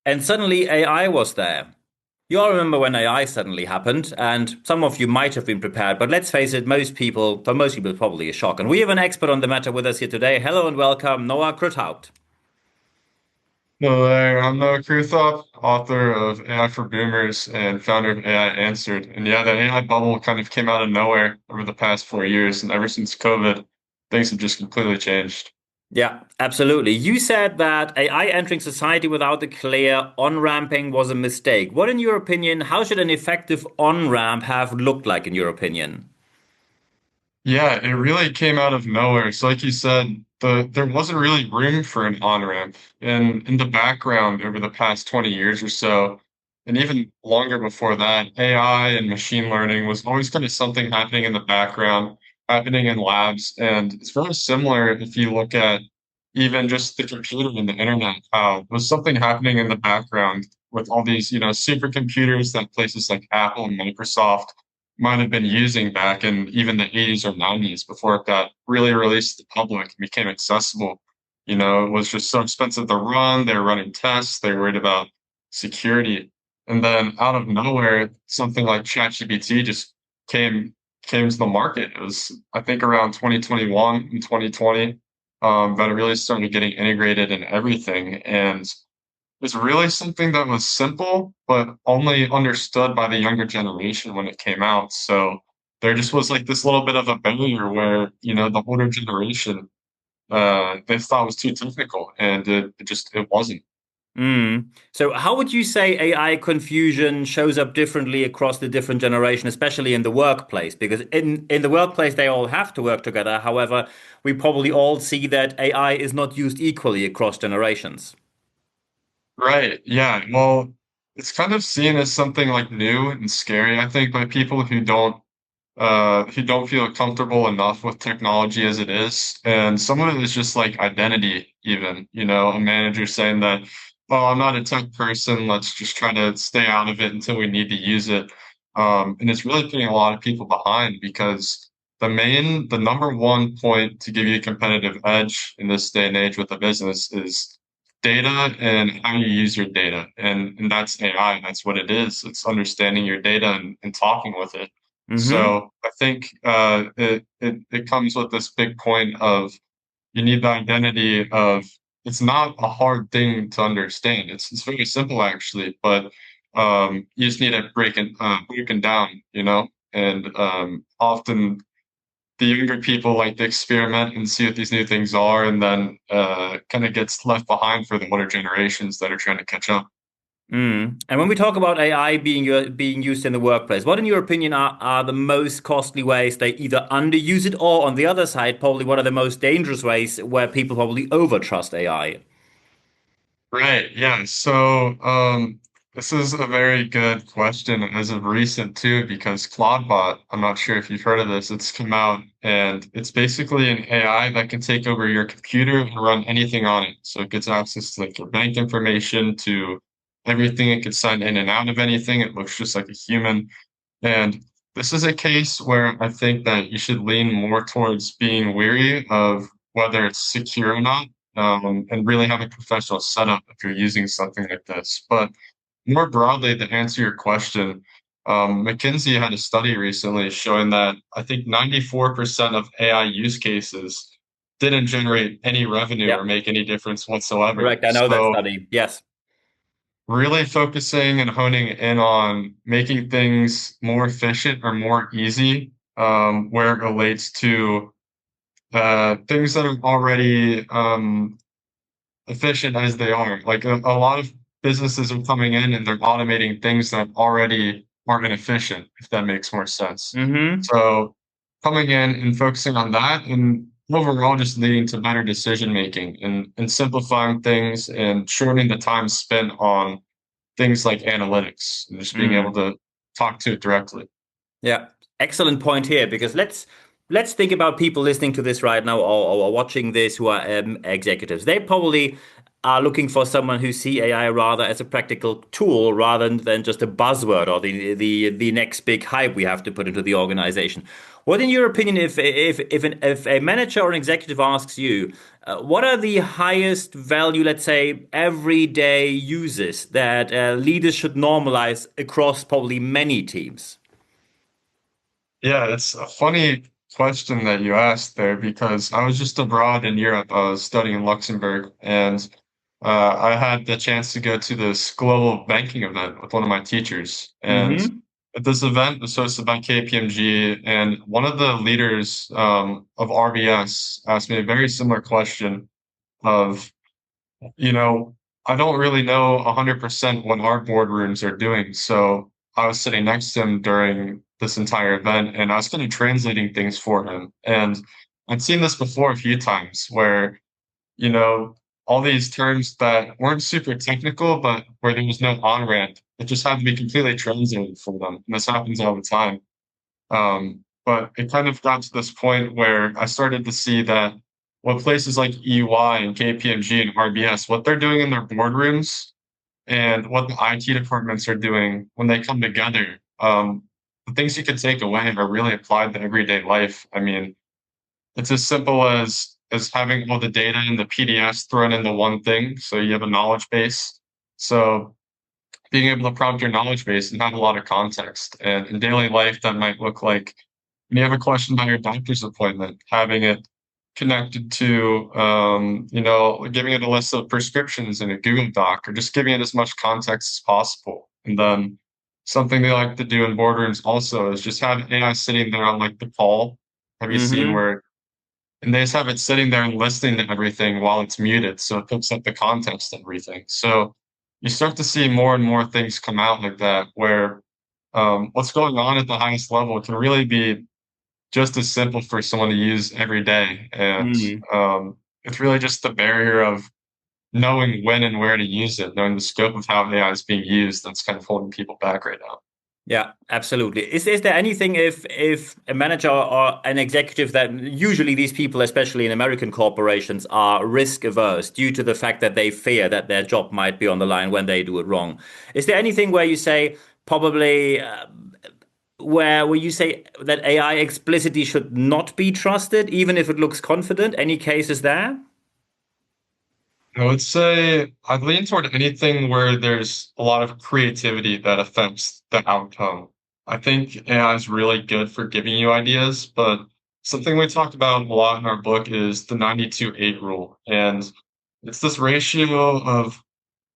And suddenly AI was there. You all remember when AI suddenly happened, and some of you might have been prepared, but let's face it, for most people, it's probably a shock. And we have an expert on the matter with us here today. Hello and welcome, Noah Kruthaupt. Hello there, I'm Noah Kruthaupt, author of AI for Boomers and founder of AI Answered. And yeah, the AI bubble kind of came out of nowhere over the past 4 years, and ever since COVID, things have just completely changed. Yeah, absolutely. You said that AI entering society without a clear on-ramping was a mistake. What, in your opinion, how should an effective on-ramp have looked like, in your opinion? Yeah, it really came out of nowhere. So like you said, there wasn't really room for an on-ramp. And in the background over the past 20 years or so, and even longer before that, AI and machine learning was always kind of something happening in the background, happening in labs. And it's very similar if you look at even just the computer and the internet, how was something happening in the background with all these, supercomputers that places like Apple and Microsoft might have been using back in even the 80s or 90s before it got really released to the public and became accessible. It was just so expensive to run. They were running tests. They were worried about security. And then out of nowhere, something like ChatGPT just came came to the market. It was, I think, around 2021 and 2020 that it really started getting integrated in everything. And was really something that was simple, but only understood by the younger generation when it came out. So there just was like this little bit of a barrier where, the older generation, they thought it was too technical and it wasn't. So, how would you say AI confusion shows up differently across the different generation, especially in the workplace? Because in the workplace, they all have to work together. However, we probably all see that AI is not used equally across generations. Right. Yeah. Well, it's kind of seen as something like new and scary, I think, by people who don't feel comfortable enough with technology as it is. And some of it is just like identity, even, a manager saying that, oh, I'm not a tech person. Let's just try to stay out of it until we need to use it. And it's really putting a lot of people behind because the number one point to give you a competitive edge in this day and age with a business is data and how you use your data. And that's AI. That's what it is. It's understanding your data and talking with it. Hmm. So I think it comes with this big point of you need the identity of it's not a hard thing to understand. It's very simple actually, but you just need it broken down, And often the younger people like to experiment and see what these new things are, and then kind of gets left behind for the older generations that are trying to catch up. And when we talk about AI being used in the workplace, what in your opinion are the most costly ways they either underuse it, or on the other side, probably what are the most dangerous ways where people probably overtrust AI? Right. Yeah. So, this is a very good question as of recent too, because Claudebot, I'm not sure if you've heard of this, it's come out and it's basically an AI that can take over your computer and run anything on it. So it gets access to like your bank information, to everything. It can sign in and out of anything. It looks just like a human. And this is a case where I think that you should lean more towards being weary of whether it's secure or not, and really have a professional setup if you're using something like this. But more broadly, to answer your question, McKinsey had a study recently showing that I think 94% of AI use cases didn't generate any revenue Yeah, or make any difference whatsoever. correct. I know that So study. Yes. really focusing and honing in on making things more efficient or more easy, where it relates to things that are already efficient as they are. Like a lot of businesses are coming in and they're automating things that already aren't inefficient, if that makes more sense. Hmm. So coming in and focusing on that and overall just leading to better decision making and simplifying things and shortening the time spent on things like analytics and just being able Mm. to talk to it directly. Yeah, excellent point here because let's think about people listening to this right now, or watching this who are executives. They probably are looking for someone who see AI rather as a practical tool rather than just a buzzword or the next big hype we have to put into the organization. What, in your opinion, if a manager or an executive asks you, what are the highest value, let's say, everyday uses that leaders should normalize across probably many teams? Yeah, it's a funny question that you asked there because I was just abroad in Europe. I was studying in Luxembourg, and I had the chance to go to this global banking event with one of my teachers. And Mm-hmm. at this event was hosted by KPMG, and one of the leaders of RBS asked me a very similar question of, you know, I don't really know 100% what our boardrooms are doing. So I was sitting next to him during this entire event and I was kind of translating things for him. And I'd seen this before a few times where, you know, all these terms that weren't super technical, but where there was no on-ramp, it just had to be completely translated for them. And this happens all the time. But it kind of got to this point where I started to see that what places like EY and KPMG and RBS, what they're doing in their boardrooms and what the IT departments are doing when they come together, the things you can take away are really applied to everyday life. I mean, it's as simple as having all the data in the PDFs thrown into one thing, so you have a knowledge base. So being able to prompt your knowledge base and have a lot of context. And in daily life, that might look like when you have a question about your doctor's appointment, having it connected to, giving it a list of prescriptions in a Google Doc, or just giving it as much context as possible. And then something they like to do in boardrooms also is just have AI sitting there on like the call. Have you seen Mm-hmm. where, and they just have it sitting there and listening to everything while it's muted, so it picks up the context of everything. So you start to see more and more things come out like that, where what's going on at the highest level can really be just as simple for someone to use every day. And it's really just the barrier of knowing when and where to use it, knowing the scope of how AI is being used that's kind of holding people back right now. Yeah, absolutely. Is there anything if a manager or an executive that usually these people, especially in American corporations, are risk averse due to the fact that they fear that their job might be on the line when they do it wrong? Is there anything where you say probably where you say that AI explicitly should not be trusted, even if it looks confident? Any cases there? I would say I'd lean toward anything where there's a lot of creativity that affects the outcome. I think AI is really good for giving you ideas, but something we talked about a lot in our book is the 92-8 rule. And it's this ratio of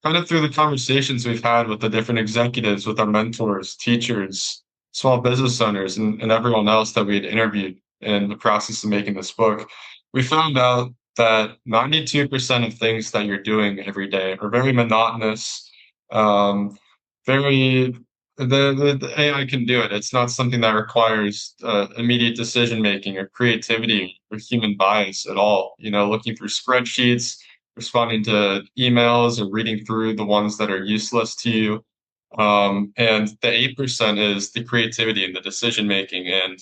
kind of through the conversations we've had with the different executives, with our mentors, teachers, small business owners, and everyone else that we had interviewed in the process of making this book, we found out that 92% of things that you're doing every day are very monotonous, um, very the AI can do it. It's not something that requires immediate decision making or creativity or human bias at all. You know, looking through spreadsheets, responding to emails, or reading through the ones that are useless to you. And the 8% is the creativity and the decision making and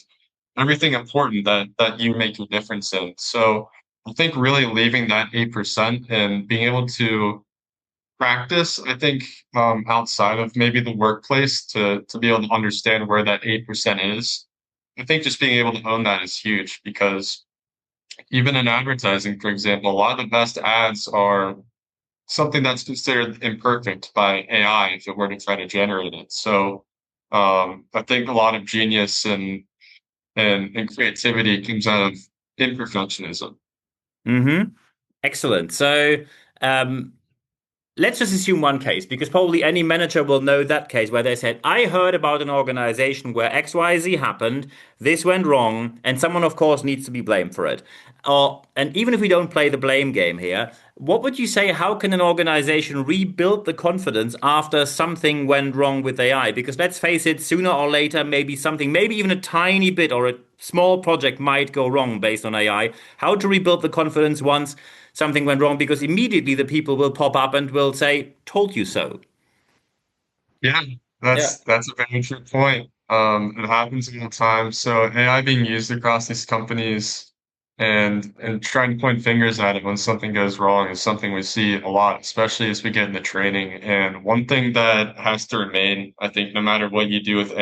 everything important that you make a difference in. So I think really leaving that 8% and being able to practice, I think, outside of maybe the workplace to be able to understand where that 8% is. I think just being able to own that is huge because even in advertising, for example, a lot of the best ads are something that's considered imperfect by AI if it were to try to generate it. So I think a lot of genius and creativity comes out of imperfectionism. Mm-hmm. Excellent. So, um, let's just assume one case, because probably any manager will know that case where they said, I heard about an organization where XYZ happened, this went wrong, and someone, of course, needs to be blamed for it. And even if we don't play the blame game here, what would you say? How can an organization rebuild the confidence after something went wrong with AI? Because let's face it, sooner or later, maybe something, maybe even a tiny bit or a small project might go wrong based on AI. How to rebuild the confidence once something went wrong? Because immediately the people will pop up and will say, told you so. Yeah, Yeah. that's a very true point. It happens all the time. So AI being used across these companies, and trying to point fingers at it when something goes wrong is something we see a lot, especially as we get into training. And one thing that has to remain, I think, no matter what you do with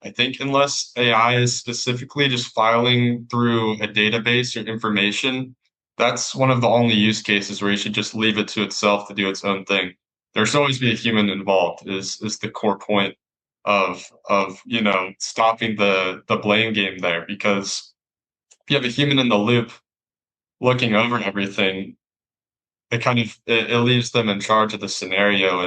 I think unless AI is specifically just filing through a database or information, that's one of the only use cases where you should just leave it to itself to do its own thing. There's always be a human involved is the core point of stopping the blame game there, because if you have a human in the loop looking over everything, it leaves them in charge of the scenario,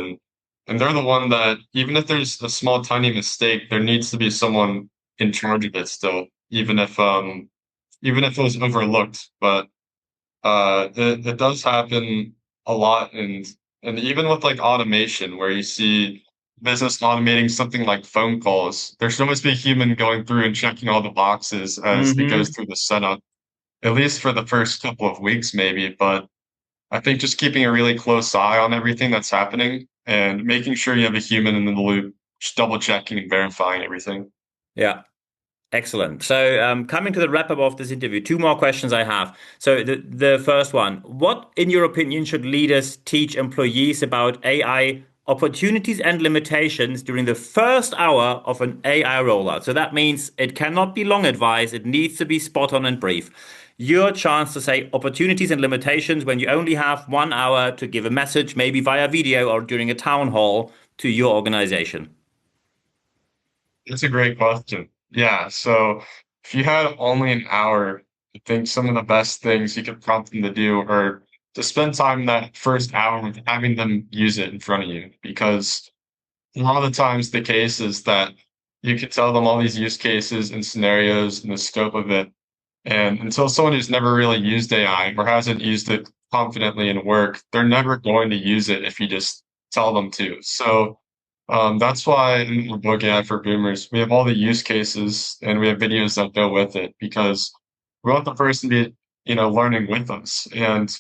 and they're the one that, even if there's a small tiny mistake, there needs to be someone in charge of it still, even if it was overlooked. But it does happen a lot, and even with like automation, where you see business automating something like phone calls, there should always be a human going through and checking all the boxes as it goes Hmm. through the setup, at least for the first couple of weeks, maybe. But I think just keeping a really close eye on everything that's happening and making sure you have a human in the loop, just double checking and verifying everything. Yeah. Excellent. So, coming to the wrap up of this interview, two more questions I have. So, the first one, what, in your opinion, should leaders teach employees about AI opportunities and limitations during the first hour of an AI rollout? So, that means it cannot be long advice, it needs to be spot on and brief. Your chance to say opportunities and limitations when you only have 1 hour to give a message, maybe via video or during a town hall to your organization. It's a great question. Yeah. So if you had only an hour, I think some of the best things you could prompt them to do are to spend time that first hour with having them use it in front of you, because a lot of the times the case is that you can tell them all these use cases and scenarios and the scope of it. And until someone who's never really used AI or hasn't used it confidently in work, they're never going to use it if you just tell them to. So that's why in the book AI for Boomers, we have all the use cases and we have videos that go with it, because we want the person to be, learning with us. And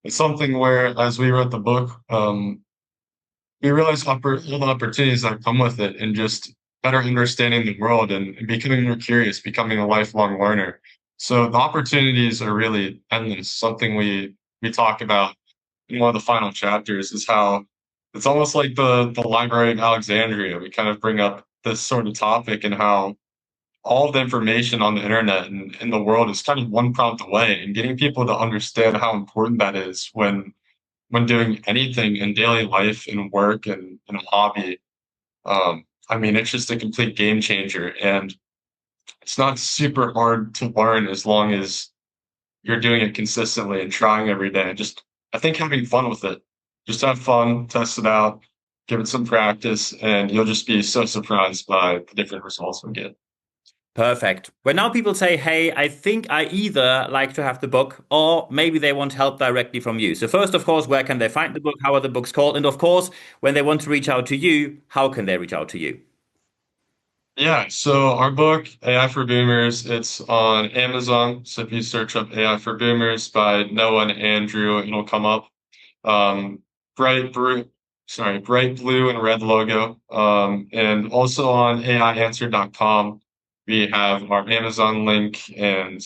it's something where, as we wrote the book, we realize all the opportunities that come with it, and just better understanding the world and becoming more curious, becoming a lifelong learner. So the opportunities are really endless. Something we talk about in one of the final chapters is how it's almost like the Library of Alexandria. We kind of bring up this sort of topic, and how all of the information on the internet and in the world is kind of one prompt away, and getting people to understand how important that is when doing anything in daily life and work and a hobby. I mean, it's just a complete game changer, and it's not super hard to learn as long as you're doing it consistently and trying every day. Just, I think, having fun with it. Just have fun, test it out, give it some practice, and you'll just be so surprised by the different results we get. Perfect. When now people say, hey, I think I either like to have the book or maybe they want help directly from you. So, first, of course, where can they find the book? How are the books called? And of course, when they want to reach out to you, how can they reach out to you? Yeah, so our book, AI for Boomers, it's on Amazon. So if you search up AI for Boomers by Noah and Andrew, it'll come up. Um, bright blue, bright blue and red logo. And also on AIanswer.com, we have our Amazon link and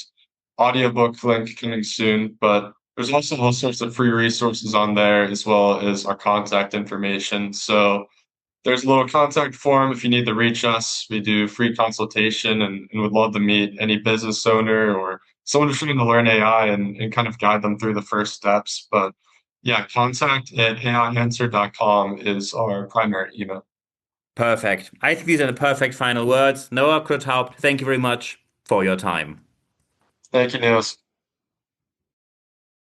audiobook link coming soon. But there's also all sorts of free resources on there, as well as our contact information. So there's a little contact form if you need to reach us. We do free consultation, and would love to meet any business owner or someone who's trying to learn AI, and kind of guide them through the first steps. But yeah, contact at aianswer.com is our primary email. Perfect. I think these are the perfect final words. Noah Kruthaupt, thank you very much for your time. Thank you, Niels.